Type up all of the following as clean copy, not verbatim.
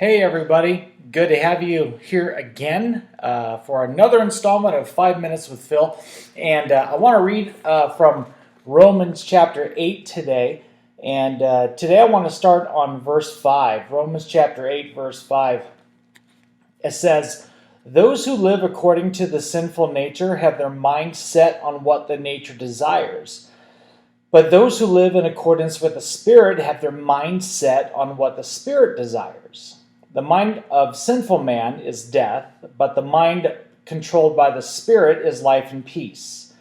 Hey everybody, good to have you here again for another installment of 5 Minutes with Phil. And I want to read from Romans chapter 8 today. And today I want to start on verse 5. Romans chapter 8, verse 5. It says, "Those who live according to the sinful nature have their mind set on what the nature desires. But those who live in accordance with the Spirit have their mind set on what the Spirit desires. The mind of sinful man is death, but the mind controlled by the Spirit is life and peace.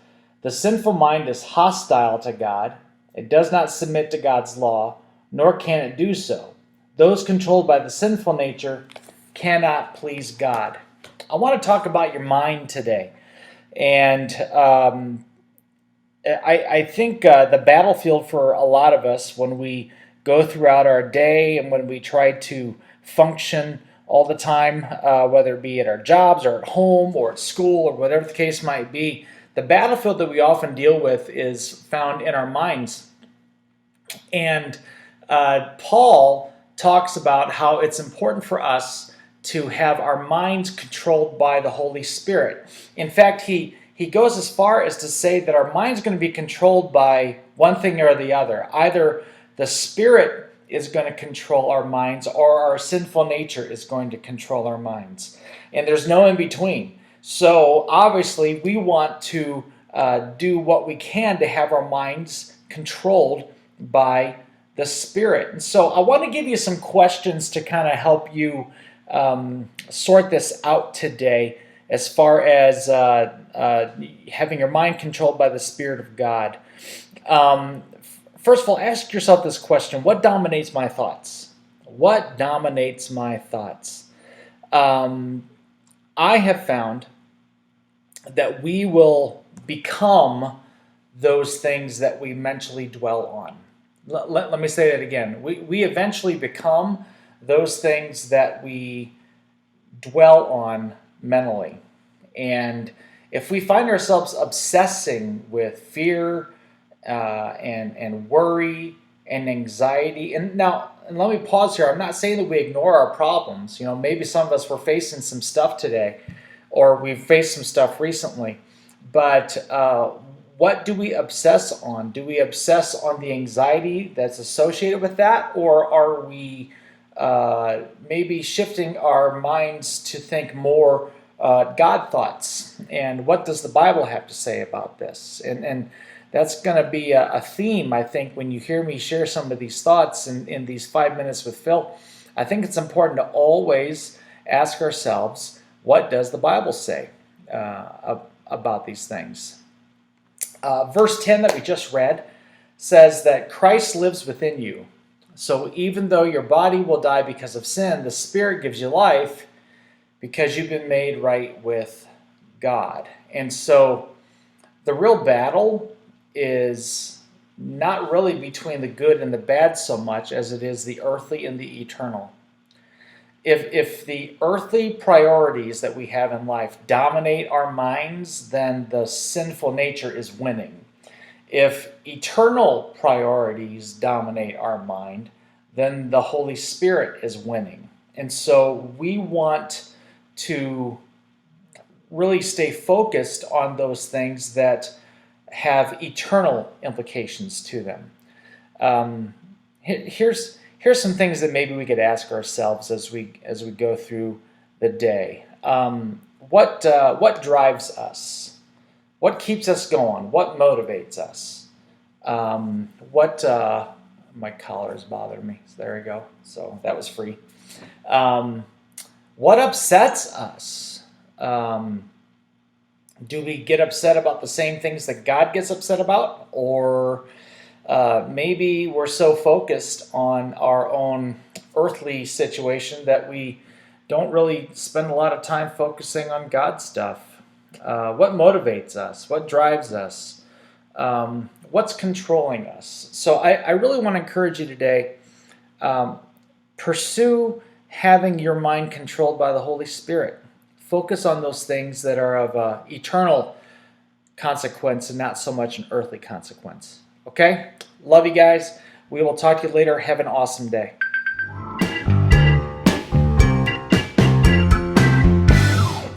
The sinful mind is hostile to God. It does not submit to God's law, nor can it do so. Those controlled by the sinful nature cannot please God." I want to talk about your mind today. And I think the battlefield for a lot of us when we go throughout our day and when we try to function all the time, whether it be at our jobs or at home or at school or whatever the case might be, the battlefield that we often deal with is found in our minds. And Paul talks about how it's important for us to have our minds controlled by the Holy Spirit. In fact, he goes as far as to say that our mind's going to be controlled by one thing or the other. Either the Spirit is going to control our minds or our sinful nature is going to control our minds. And there's no in between. So obviously we want to do what we can to have our minds controlled by the Spirit. And so I want to give you some questions to kind of help you sort this out today as far as having your mind controlled by the Spirit of God. First of all, ask yourself this question: what dominates my thoughts? What dominates my thoughts? I have found that we will become those things that we mentally dwell on. Let me say that again. We eventually become those things that we dwell on mentally. And if we find ourselves obsessing with fear and worry and anxiety, and let me pause here. I'm not saying that we ignore our problems. You know, maybe some of us were facing some stuff today, or we've faced some stuff recently. But what do we obsess on? Do we obsess on the anxiety that's associated with that, or are we maybe shifting our minds to think more God thoughts? And what does the Bible have to say about this? And that's going to be a theme, I think, when you hear me share some of these thoughts in these 5 Minutes with Phil. I think it's important to always ask ourselves, what does the Bible say about these things? Verse 10 that we just read says that Christ lives within you. So even though your body will die because of sin, the Spirit gives you life because you've been made right with God. And so the real battle is not really between the good and the bad so much as it is the earthly and the eternal. If the earthly priorities that we have in life dominate our minds, then the sinful nature is winning. If eternal priorities dominate our mind, then the Holy Spirit is winning. And so we want to really stay focused on those things that have eternal implications to them. Here's some things that maybe we could ask ourselves as we go through the day. What drives us? What keeps us going? What motivates us? My collar is bothering me. So there we go. So that was free. What upsets us? Do we get upset about the same things that God gets upset about? Or maybe we're so focused on our own earthly situation that we don't really spend a lot of time focusing on God's stuff. What motivates us? What drives us? What's controlling us? So I really want to encourage you today, pursue having your mind controlled by the Holy Spirit. Focus on those things that are of eternal consequence and not so much an earthly consequence. Okay? Love you guys. We will talk to you later. Have an awesome day.